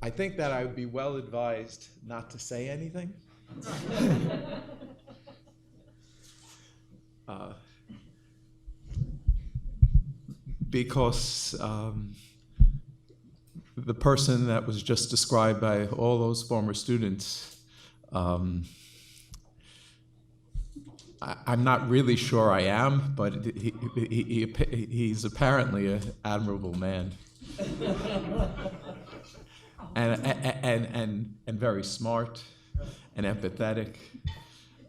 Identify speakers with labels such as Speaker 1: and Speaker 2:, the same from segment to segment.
Speaker 1: I think that I would be well advised not to say anything. Because the person that was just described by all those former students, I'm not really sure I am, but he's apparently an admirable man. and very smart and empathetic,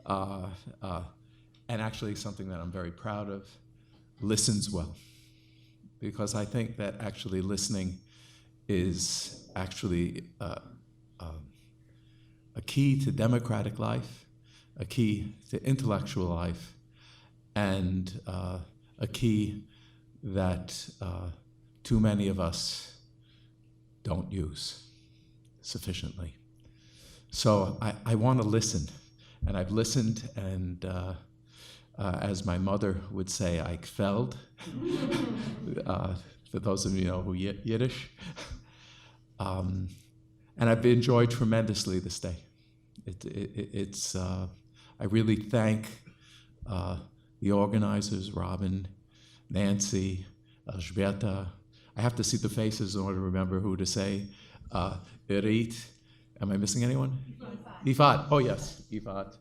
Speaker 1: and actually something that I'm very proud of, listens well. Because I think that actually listening is actually a key to democratic life, a key to intellectual life, and a key that too many of us don't use sufficiently. So I want to listen, and I've listened, and as my mother would say, I felt, for those of you who know who Yiddish. And I've enjoyed tremendously this day. I really thank the organizers, Robin, Nancy, Elżbieta. I have to see the faces in order to remember who to say. Irit. Am I missing anyone? Ifat. Oh, yes, Ifat.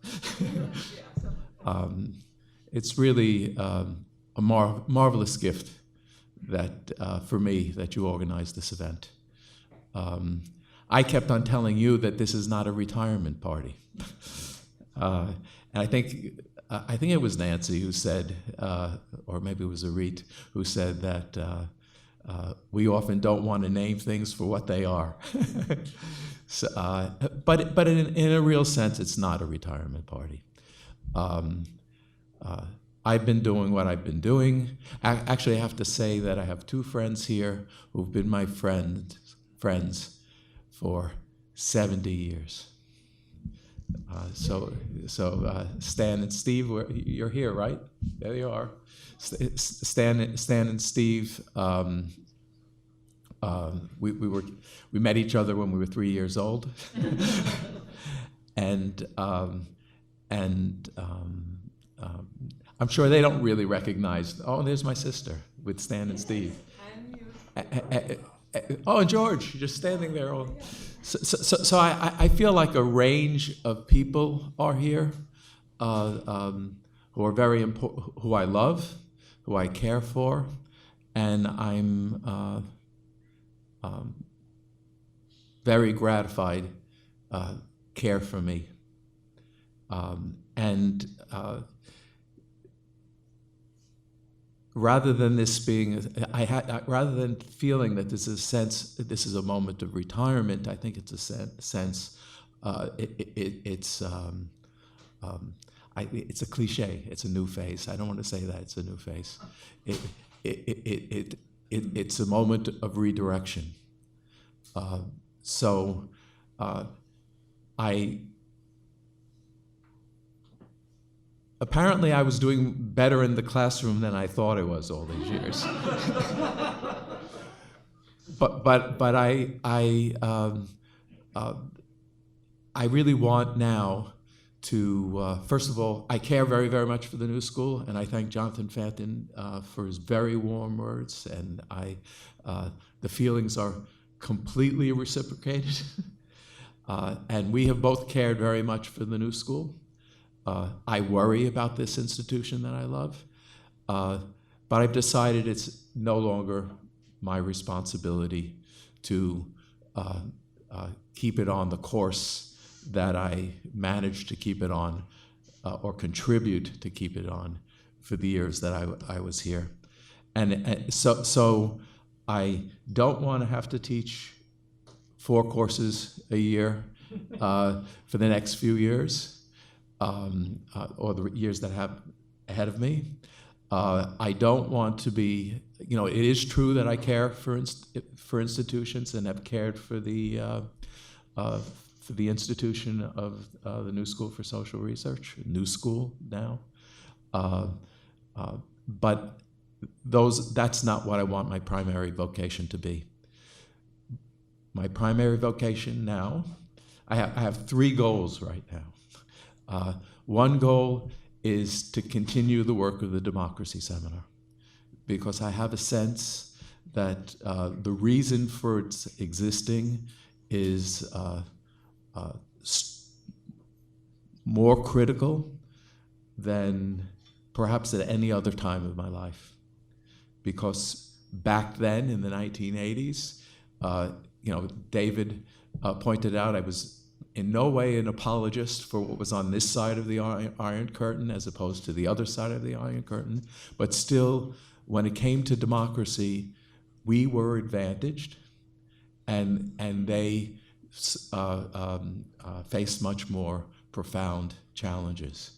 Speaker 1: It's really a marvelous gift that, for me, that you organized this event. I kept on telling you that this is not a retirement party. And I think it was Nancy who said, or maybe it was Irit, who said that we often don't want to name things for what they are. So, but in a real sense, it's not a retirement party. I've been doing what I've been doing. Actually, I have to say that I have two friends here who've been my friends for 70 years. So Stan and Steve, you're here, right? There you are. Stan and Steve. We met each other when we were 3 years old, and I'm sure they don't really recognize. Oh, there's my sister with Stan and Steve. Oh, and George, just standing there. So I feel like a range of people are here who are very important, who I love, who I care for, and I'm very gratified care for me. Rather than this being, rather than feeling that this is a moment of retirement, I think it's a sense. It's a cliche. It's a new phase. I don't want to say that it's a new phase. It's a moment of redirection. Apparently, I was doing better in the classroom than I thought I was all these years. but I really want now to, first of all, I care very, very much for the new school, and I thank Jonathan Fanton for his very warm words, and the feelings are completely reciprocated. And we have both cared very much for the new school. I worry about this institution that I love, but I've decided it's no longer my responsibility to keep it on the course that I managed to keep it on, or contribute to keep it on for the years that I was here. And so I don't want to have to teach 4 courses a year for the next few years. Or the years that I have ahead of me. I don't want to be, it is true that I care for institutions and have cared for the institution of the New School for Social Research, New School now. But that's not what I want my primary vocation to be. my primary vocation now, I have three goals right now. One goal is to continue the work of the Democracy Seminar, because I have a sense that the reason for its existing is more critical than perhaps at any other time of my life. Because back then in the 1980s, David pointed out I was in no way an apologist for what was on this side of the Iron Curtain as opposed to the other side of the Iron Curtain, but still, when it came to democracy, we were advantaged, and they faced much more profound challenges.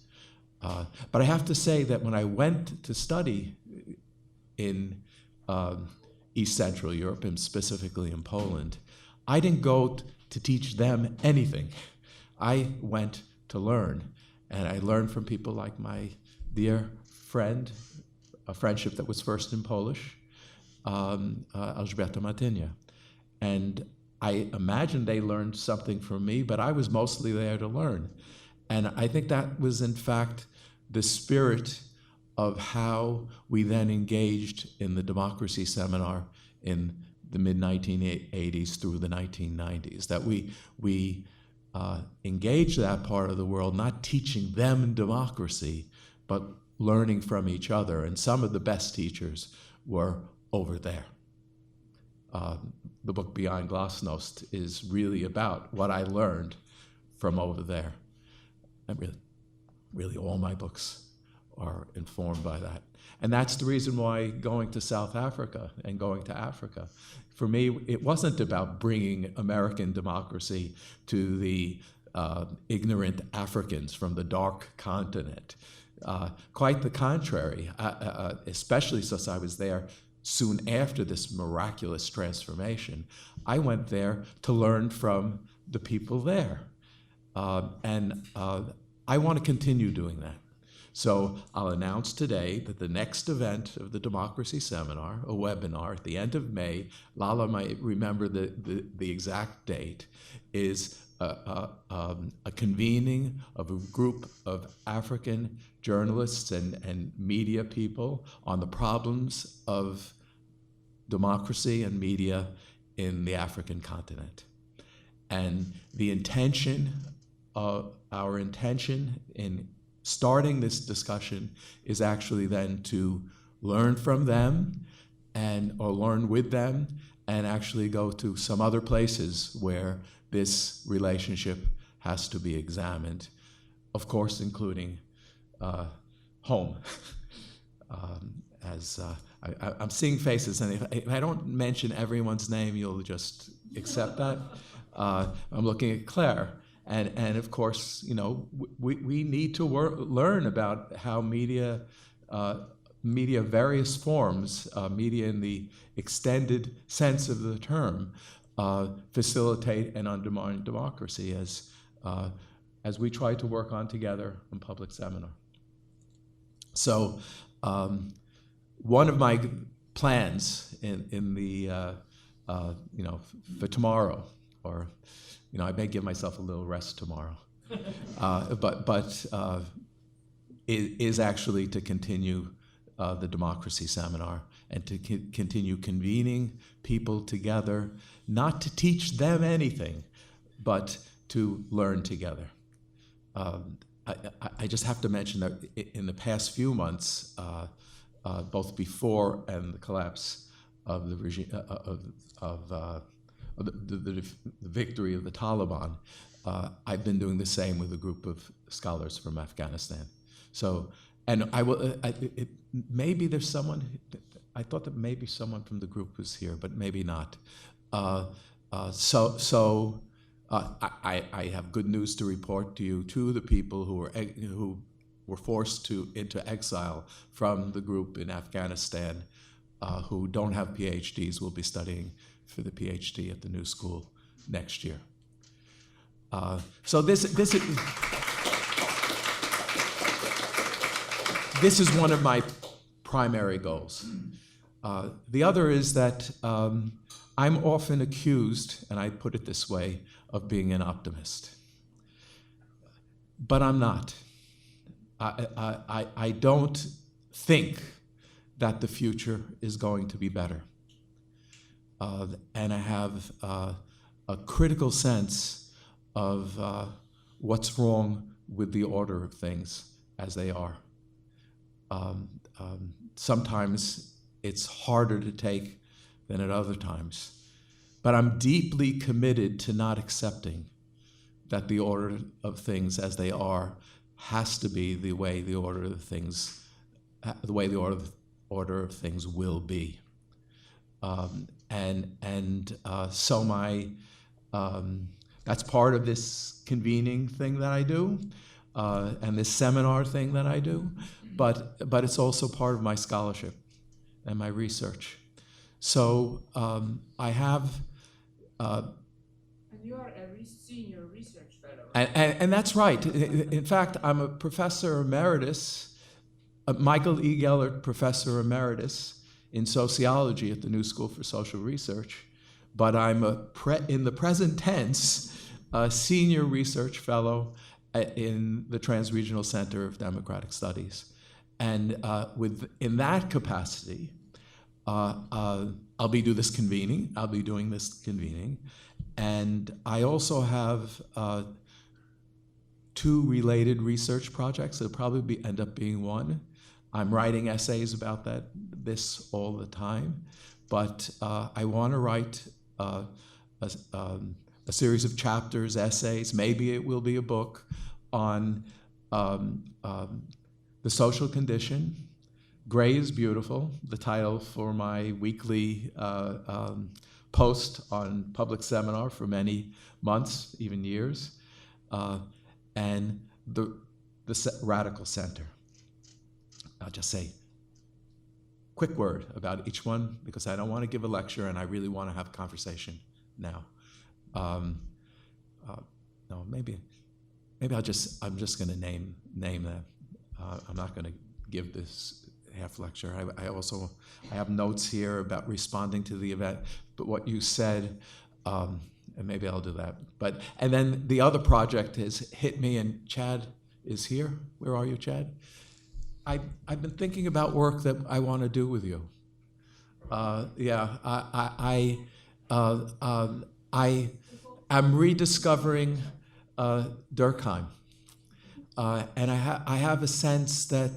Speaker 1: But I have to say that when I went to study in East Central Europe, and specifically in Poland, I didn't go to teach them anything. I went to learn, and I learned from people like my dear friend, a friendship that was first in Polish, Elżbieta Matynia. And I imagine they learned something from me, but I was mostly there to learn. And I think that was, in fact, the spirit of how we then engaged in the Democracy Seminar in the mid-1980s through the 1990s, that we engaged that part of the world, not teaching them democracy, but learning from each other. And some of the best teachers were over there. The book Beyond Glasnost is really about what I learned from over there. And really all my books are informed by that. And that's the reason why going to South Africa and going to Africa, for me, it wasn't about bringing American democracy to the ignorant Africans from the dark continent. Quite the contrary, especially since I was there soon after this miraculous transformation. I went there to learn from the people there. And I want to continue doing that. So I'll announce today that the next event of the Democracy Seminar, a webinar at the end of May, Lala might remember the exact date, is a convening of a group of African journalists and media people on the problems of democracy and media in the African continent. And the intention, our intention in starting this discussion is actually then to learn from them or learn with them and actually go to some other places where this relationship has to be examined, of course, including home. I'm seeing faces, and if I don't mention everyone's name, you'll just accept that. I'm looking at Claire. And of course, we need to learn about how media, various forms, media in the extended sense of the term, facilitate and undermine democracy as we try to work on together in public seminar. So one of my plans in the, for tomorrow, or I may give myself a little rest tomorrow, but is actually to continue the Democracy Seminar and to continue convening people together, not to teach them anything, but to learn together. I just have to mention that in the past few months, both before and the collapse of the regime, the victory of the Taliban, I've been doing the same with a group of scholars from Afghanistan. So, and maybe there's someone, I thought that maybe someone from the group was here, but maybe not. I have good news to report to you. Two of the people who were forced into exile from the group in Afghanistan, who don't have PhDs, will be studying for the PhD at the new school next year. So this is one of my primary goals. The other is that I'm often accused, and I put it this way, of being an optimist. But I'm not. I don't think that the future is going to be better. And I have a critical sense of what's wrong with the order of things as they are. Sometimes it's harder to take than at other times. But I'm deeply committed to not accepting that the order of things as they are has to be the way the order of things, order of things will be. So that's part of this convening thing that I do, and this seminar thing that I do, but it's also part of my scholarship and my research. So I have.
Speaker 2: And you are a senior research fellow.
Speaker 1: And that's right. In fact, I'm a professor emeritus, Michael E. Gellert Professor Emeritus in Sociology at the New School for Social Research, but I'm in the present tense, a senior research fellow in the Transregional Center of Democratic Studies. And in that capacity, I'll be doing this convening. And I also have 2 related research projects. It'll probably end up being one. I'm writing essays about this all the time, but I want to write a series of chapters, essays. Maybe it will be a book on the social condition. Gray is Beautiful, the title for my weekly post on public seminar for many months, even years, and the Radical Center. I'll just say a quick word about each one because I don't want to give a lecture and I really want to have a conversation now. No, maybe I'm just going to name them. I'm not going to give this half lecture. I have notes here about responding to the event, but what you said, and maybe I'll do that. And then the other project has hit me, and Chad is here. Where are you, Chad? I've been thinking about work that I want to do with you. I am rediscovering Durkheim, and I have a sense that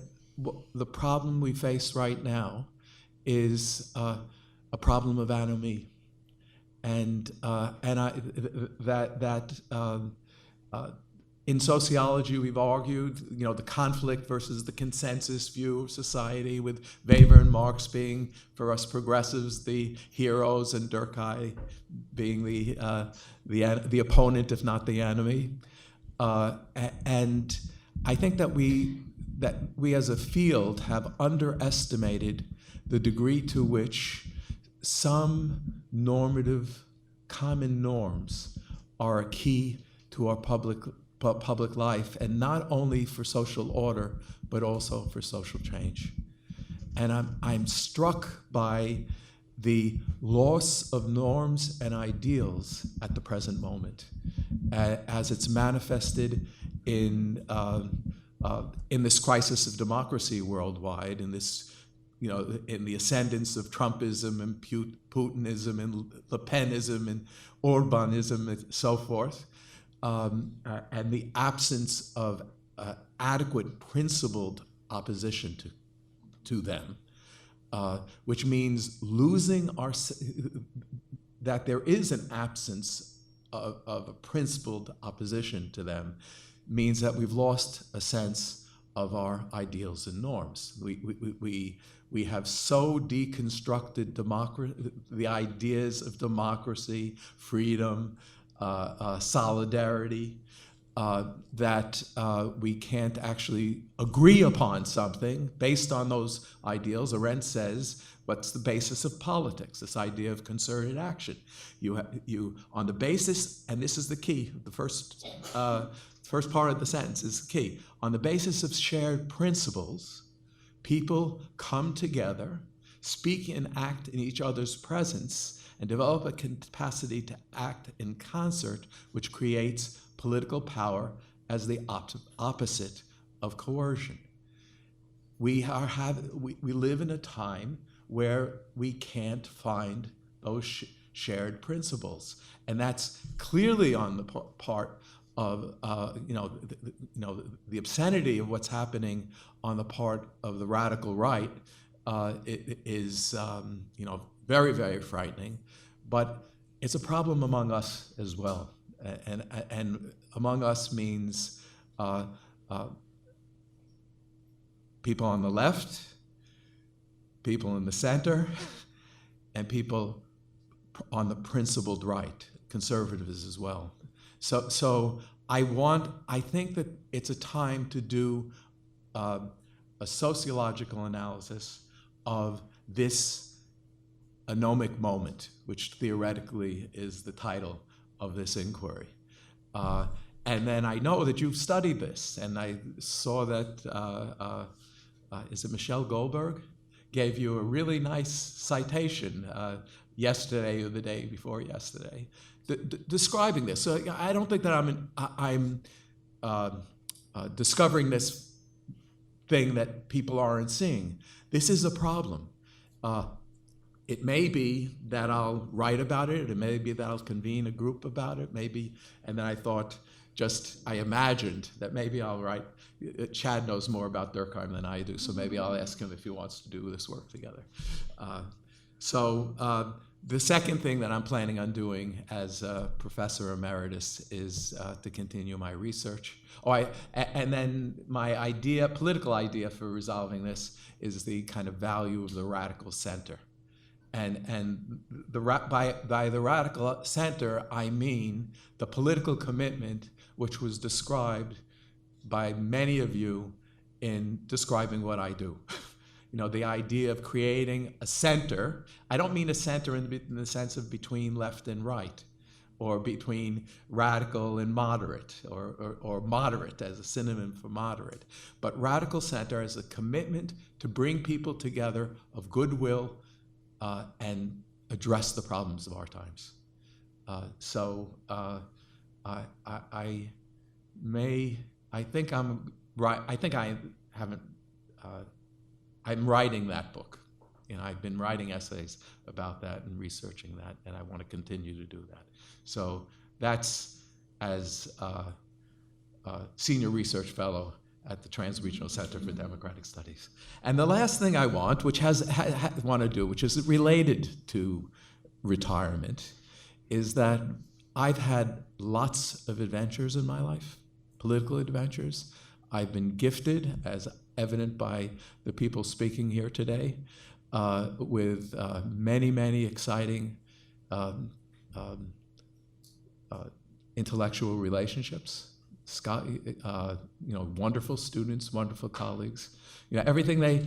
Speaker 1: the problem we face right now is a problem of anomie, and in sociology we've argued, the conflict versus the consensus view of society, with Weber and Marx being, for us progressives, the heroes, and Durkheim being the opponent, if not the enemy. And I think that we as a field have underestimated the degree to which some normative common norms are a key to our public life, and not only for social order, but also for social change. And I'm struck by the loss of norms and ideals at the present moment, as it's manifested in this crisis of democracy worldwide, in this, in the ascendance of Trumpism and Putinism and Le Penism and Orbanism and so forth, and the absence of adequate principled opposition to them, which means losing that there is an absence of a principled opposition to them, means that we've lost a sense of our ideals and norms. We have so deconstructed the ideas of democracy, freedom, solidarity, that we can't actually agree upon something based on those ideals. Arendt says, what's the basis of politics? This idea of concerted action. You on the basis, and this is the key, the first part of the sentence is the key. On the basis of shared principles, people come together, speak and act in each other's presence, and develop a capacity to act in concert, which creates political power as the opposite of coercion. We live in a time where we can't find those shared principles, and that's clearly on the part of the obscenity of what's happening on the part of the radical right. It is very, very frightening, but it's a problem among us as well, and among us means people on the left, people in the center, and people on the principled right, conservatives as well. So I think that it's a time to do a sociological analysis of this anomic moment, which theoretically is the title of this inquiry. And then I know that you've studied this, and I saw that, is it Michelle Goldberg? Gave you a really nice citation yesterday or the day before yesterday, describing this. So I don't think that I'm discovering this thing that people aren't seeing. This is a problem. It may be that I'll write about it. It may be that I'll convene a group about it. Maybe, and then I imagined that maybe I'll write. Chad knows more about Durkheim than I do, so maybe I'll ask him if he wants to do this work together. The second thing that I'm planning on doing as a professor emeritus is to continue my research. And then my political idea for resolving this is the kind of value of the radical center. And by the radical center, I mean the political commitment which was described by many of you in describing what I do. The idea of creating a center. I don't mean a center in the sense of between left and right, or between radical and moderate, or moderate as a synonym for moderate, but radical center as a commitment to bring people together of goodwill and address the problems of our times. I'm writing that book. I've been writing essays about that and researching that, and I want to continue to do that. So that's as a senior research fellow at the Transregional Center for Democratic Studies. And the last thing I want, which which is related to retirement, is that I've had lots of adventures in my life, political adventures. I've been gifted, as evident by the people speaking here today, with many, many exciting intellectual relationships. Wonderful students, wonderful colleagues. Everything they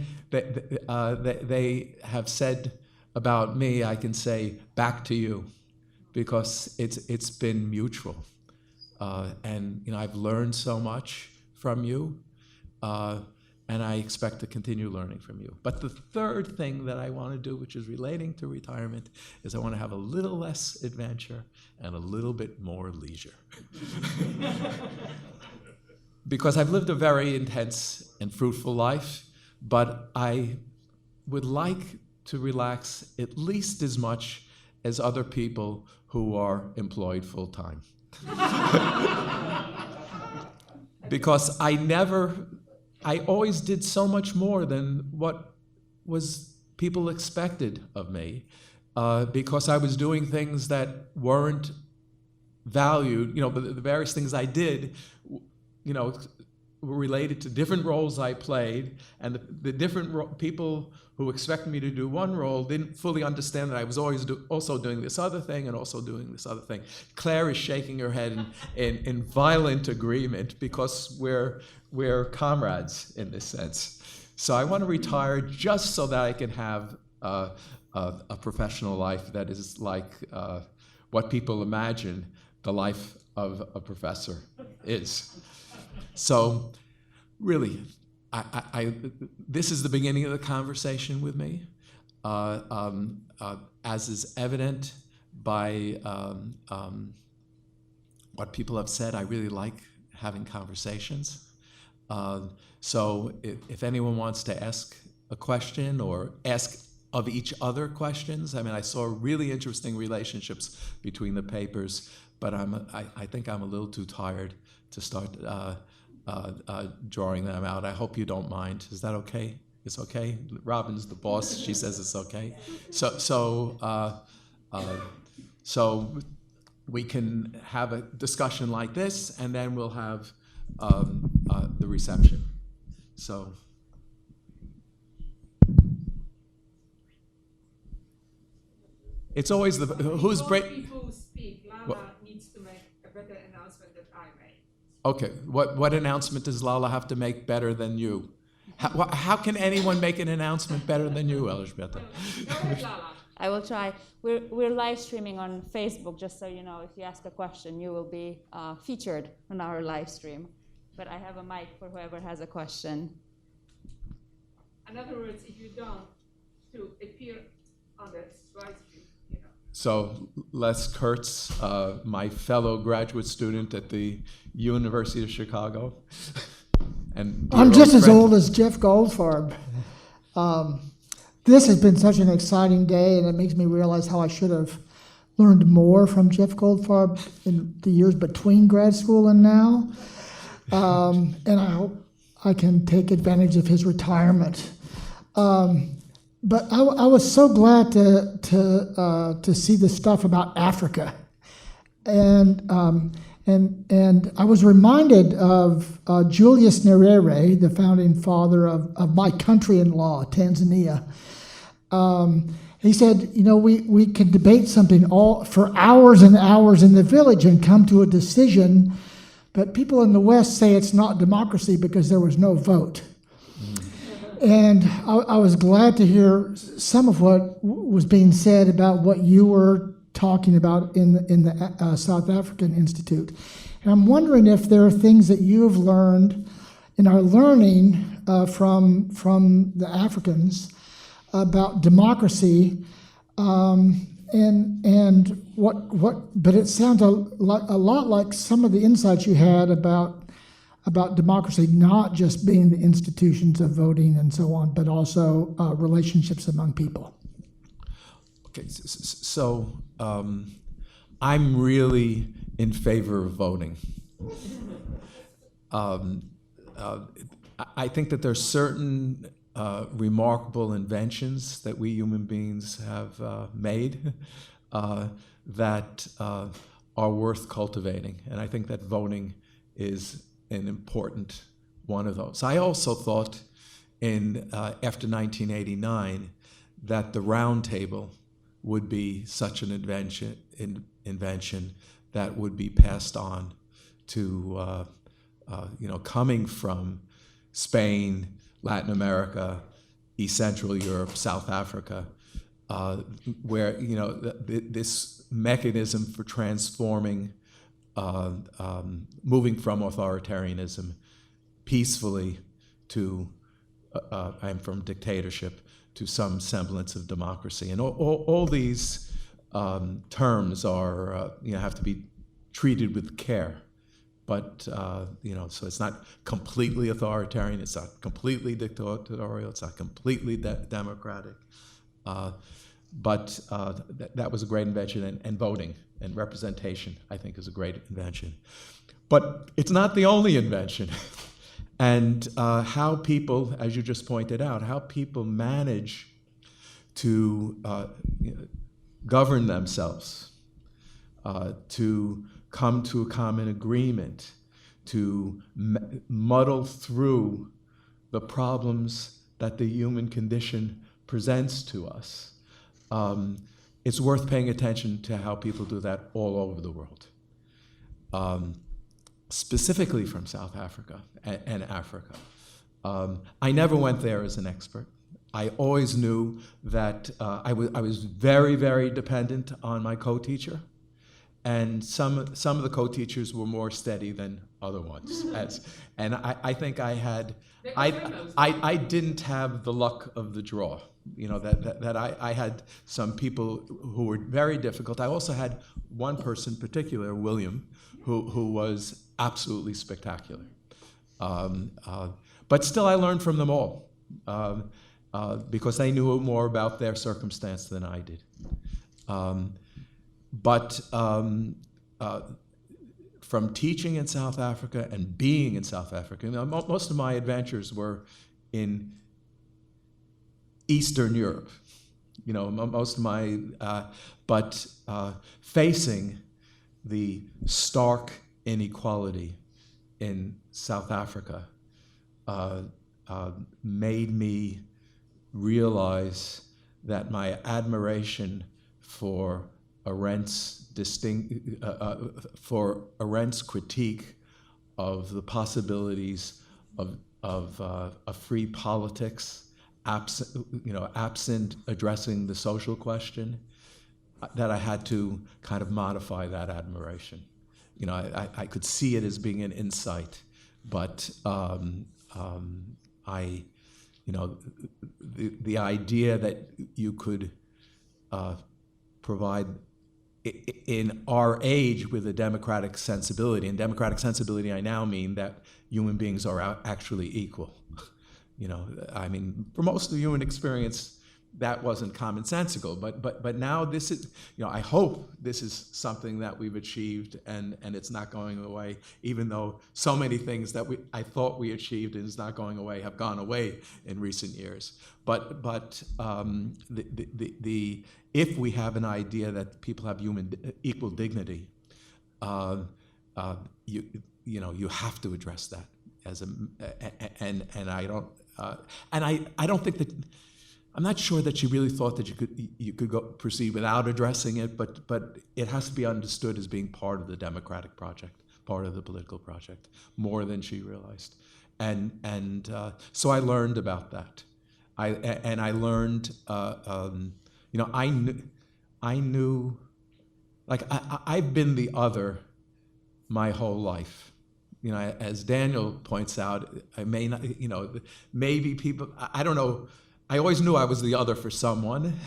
Speaker 1: have said about me, I can say back to you, because it's been mutual. And I've learned so much from you, and I expect to continue learning from you. But the third thing that I want to do, which is relating to retirement, is I want to have a little less adventure and a little bit more leisure. Because I've lived a very intense and fruitful life, but I would like to relax at least as much as other people who are employed full-time. Because I always did so much more than what people expected of me, because I was doing things that weren't valued. The various things I did, were related to different roles I played, and the different people who expected me to do one role didn't fully understand that I was always also doing this other thing and also doing this other thing. Claire is shaking her head in violent agreement, because we're comrades in this sense. So I want to retire just so that I can have a professional life that is like what people imagine the life of a professor is. So really, this is the beginning of the conversation with me. as is evident by what people have said, I really like having conversations. So if anyone wants to ask a question or ask of each other questions, I mean, I saw really interesting relationships between the papers, but I think I'm a little too tired to start drawing them out. I hope you don't mind. Is that okay? It's okay? Robin's the boss. She says it's okay. So we can have a discussion like this, and then we'll have the reception. So. It's always who's
Speaker 2: People who speak, Lala needs to make a better announcement than I made.
Speaker 1: Okay, what announcement does Lala have to make better than you? How can anyone make an announcement better than you, Elżbieta?
Speaker 2: Go ahead, Lala.
Speaker 3: I will try. We're live streaming on Facebook, just so you know. If you ask a question, you will be featured on our live stream. But I have a mic for whoever has a question.
Speaker 2: In other words, if you don't to appear on the live stream, you know.
Speaker 1: So Les Kurtz, my fellow graduate student at the University of Chicago. And
Speaker 4: I'm just as old as Jeff Goldfarb. This has been such an exciting day, and it makes me realize how I should have learned more from Jeff Goldfarb in the years between grad school and now. And I hope I can take advantage of his retirement. But I was so glad to see the stuff about Africa, and I was reminded of Julius Nyerere, the founding father of my country-in-law, Tanzania. He said, you know, we could debate something for hours and hours in the village and come to a decision, but people in the West say it's not democracy because there was no vote. And I was glad to hear some of what was being said about what you were talking about in the South African Institute. And I'm wondering if there are things that you have learned in our learning from the Africans about democracy, and what. But it sounds a lot like some of the insights you had about democracy not just being the institutions of voting and so on, but also relationships among people.
Speaker 1: Okay, so I'm really in favor of voting. I think that there's certain remarkable inventions that we human beings have made that are worth cultivating, and I think that voting is an important one of those. I also thought after 1989 that the round table would be such an invention that would be passed on to coming from Spain, Latin America, East Central Europe, South Africa, where this mechanism for transforming, moving from authoritarianism peacefully to from dictatorship to some semblance of democracy, and all these terms are have to be treated with care. But so it's not completely authoritarian, it's not completely dictatorial, it's not completely democratic. But that was a great invention, and voting and representation, I think, is a great invention. But it's not the only invention. And how people, as you just pointed out, how people manage to govern themselves, to come to a common agreement, to muddle through the problems that the human condition presents to us. It's worth paying attention to how people do that all over the world, specifically from South Africa and Africa. I never went there as an expert. I always knew that I was very, very dependent on my co-teacher, and some of the co-teachers were more steady than other ones. And I think I didn't have the luck of the draw. that I had some people who were very difficult. I also had one person in particular, William, who was absolutely spectacular. But still, I learned from them all because they knew more about their circumstance than I did. From teaching in South Africa and being in South Africa, most of my adventures were in Eastern Europe. Most of my, facing the stark inequality in South Africa made me realize that my admiration for Arendt's critique of the possibilities of free politics, absent addressing the social question, that I had to kind of modify that admiration. I could see it as being an insight, but the idea that you could provide in our age with a democratic sensibility, and democratic sensibility I now mean that human beings are actually equal. For most of the human experience, that wasn't commonsensical, but now this is, I hope this is something that we've achieved and it's not going away, even though so many things that I thought we achieved and is not going away have gone away in recent years. But if we have an idea that people have equal dignity, you have to address that I don't think that. I'm not sure that she really thought that you could proceed without addressing it, but it has to be understood as being part of the democratic project, part of the political project, more than she realized, and so I learned about that. I learned, I knew, like I've been the other my whole life. As Daniel points out, I may not, maybe people, I don't know. I always knew I was the other for someone.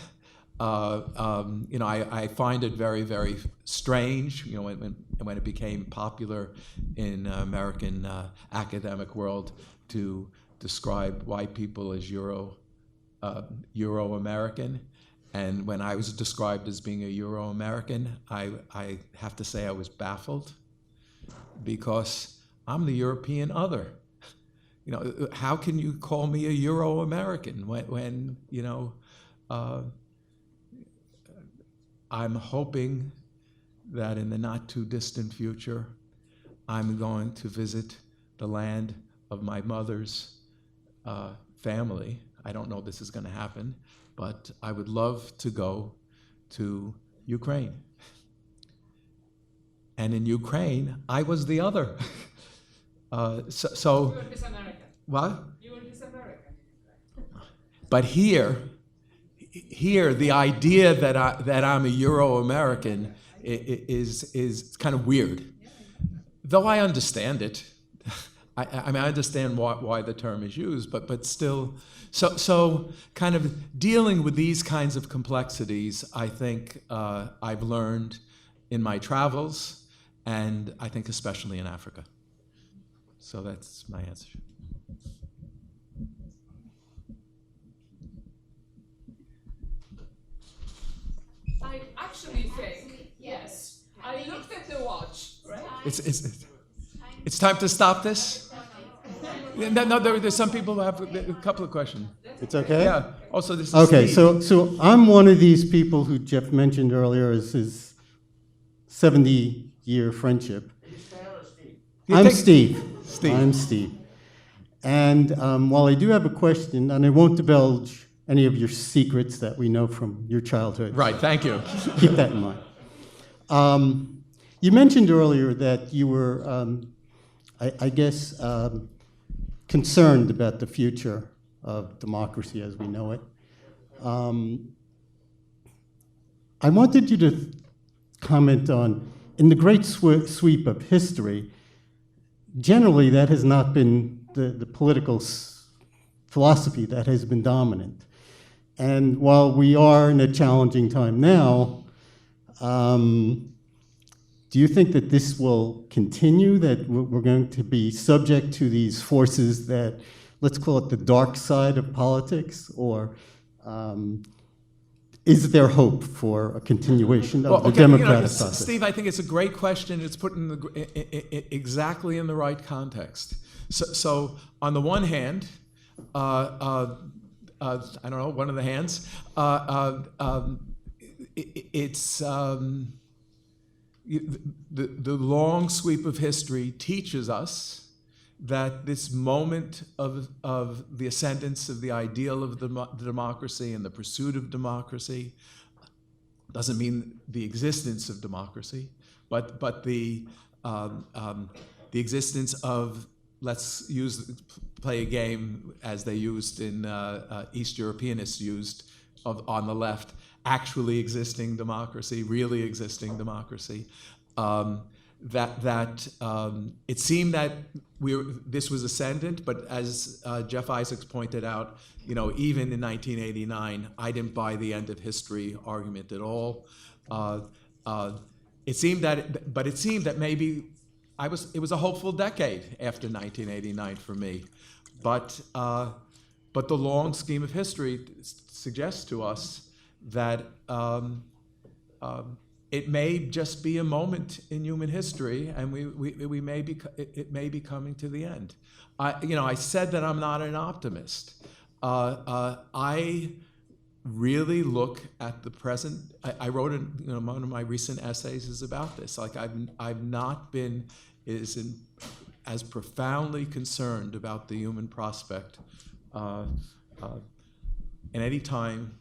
Speaker 1: I find it very, very strange, when it became popular in American academic world to describe white people as Euro-American. And when I was described as being a Euro-American, I have to say I was baffled, because I'm the European other. How can you call me a Euro-American when I'm hoping that in the not too distant future, I'm going to visit the land of my mother's family. I don't know if this is going to happen, but I would love to go to Ukraine. And in Ukraine, I was the other. So
Speaker 2: You were this American.
Speaker 1: what?
Speaker 2: You were this American.
Speaker 1: But here, the idea that I'm a Euro-American is kind of weird. Though I understand it. I understand why the term is used, but still, so kind of dealing with these kinds of complexities, I think I've learned in my travels, and I think especially in Africa. So that's my answer.
Speaker 2: I actually think, yes. I looked at the watch, right?
Speaker 1: It's time to stop this? No, there's some people who have a couple of questions.
Speaker 5: It's okay?
Speaker 1: Yeah. Also, this is
Speaker 5: Okay,
Speaker 1: Steve.
Speaker 5: so I'm one of these people who Jeff mentioned earlier as his 70-year friendship. I'm Steve. I'm Steve. And while I do have a question, and I won't divulge any of your secrets that we know from your childhood.
Speaker 1: Right, thank you.
Speaker 5: Keep that in mind. You mentioned earlier that you were, I guess, concerned about the future of democracy as we know it. I wanted you to comment on, in the great sweep of history, generally that has not been the political philosophy that has been dominant. And while we are in a challenging time now, do you think that this will continue, that we're going to be subject to these forces that, let's call it the dark side of politics, or is there hope for a continuation of the democratic process?
Speaker 1: Steve, I think it's a great question. It's put in exactly in the right context. So on the one hand, I don't know, one of the hands, it's the long sweep of history teaches us that this moment of the ascendance of the ideal of the democracy and the pursuit of democracy doesn't mean the existence of democracy, but the existence of, let's play a game as they used in East Europeanists used on the left, actually existing democracy, really existing democracy. It seemed that this was ascendant, but as Jeff Isaacs pointed out, even in 1989, I didn't buy the end of history argument at all. It seemed that maybe it was a hopeful decade after 1989 for me, but the long scheme of history suggests to us that it may just be a moment in human history, and it may be coming to the end. I said that I'm not an optimist. I really look at the present. I wrote one of my recent essays is about this. Like I've not been as profoundly concerned about the human prospect in any time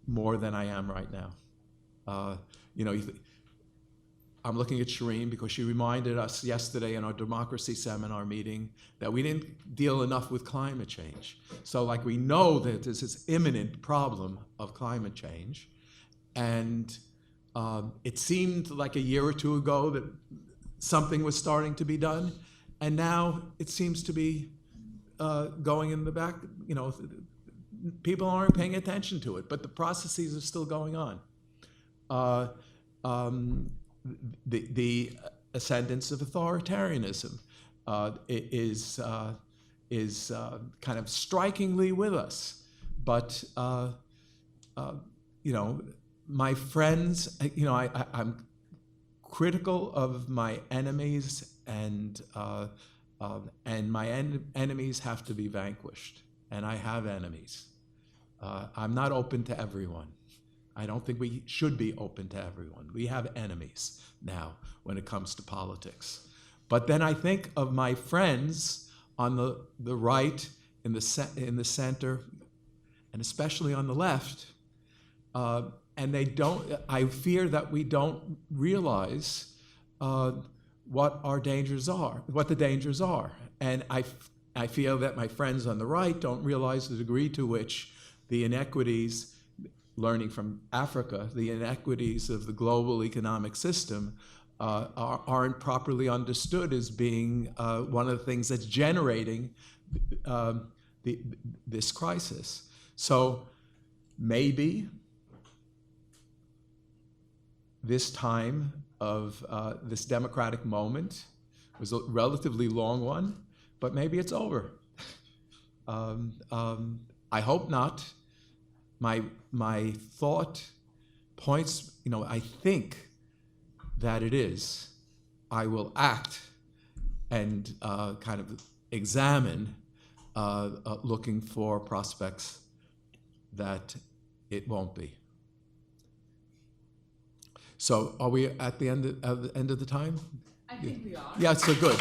Speaker 1: more than I am right now. I'm looking at Shireen because she reminded us yesterday in our democracy seminar meeting that we didn't deal enough with climate change. So we know that there's this imminent problem of climate change, and it seemed like a year or two ago that something was starting to be done, and now it seems to be going in the back. People aren't paying attention to it, but the processes are still going on. The ascendance of authoritarianism is kind of strikingly with us, but my friends, I'm critical of my enemies, and my enemies have to be vanquished, and I have enemies. I'm not open to everyone. I don't think we should be open to everyone. We have enemies now when it comes to politics. But then I think of my friends on the right, in the center, and especially on the left, and I fear that we don't realize what the dangers are. And I feel that my friends on the right don't realize the degree to which the inequities, learning from Africa, the inequities of the global economic system aren't properly understood as being one of the things that's generating this crisis. So maybe this time of this democratic moment was a relatively long one, but maybe it's over. I hope not. My thought points, I think that it is. I will act and kind of examine, looking for prospects that it won't be. So are we at the end of the time?
Speaker 2: I think we are.
Speaker 1: Yeah, so good.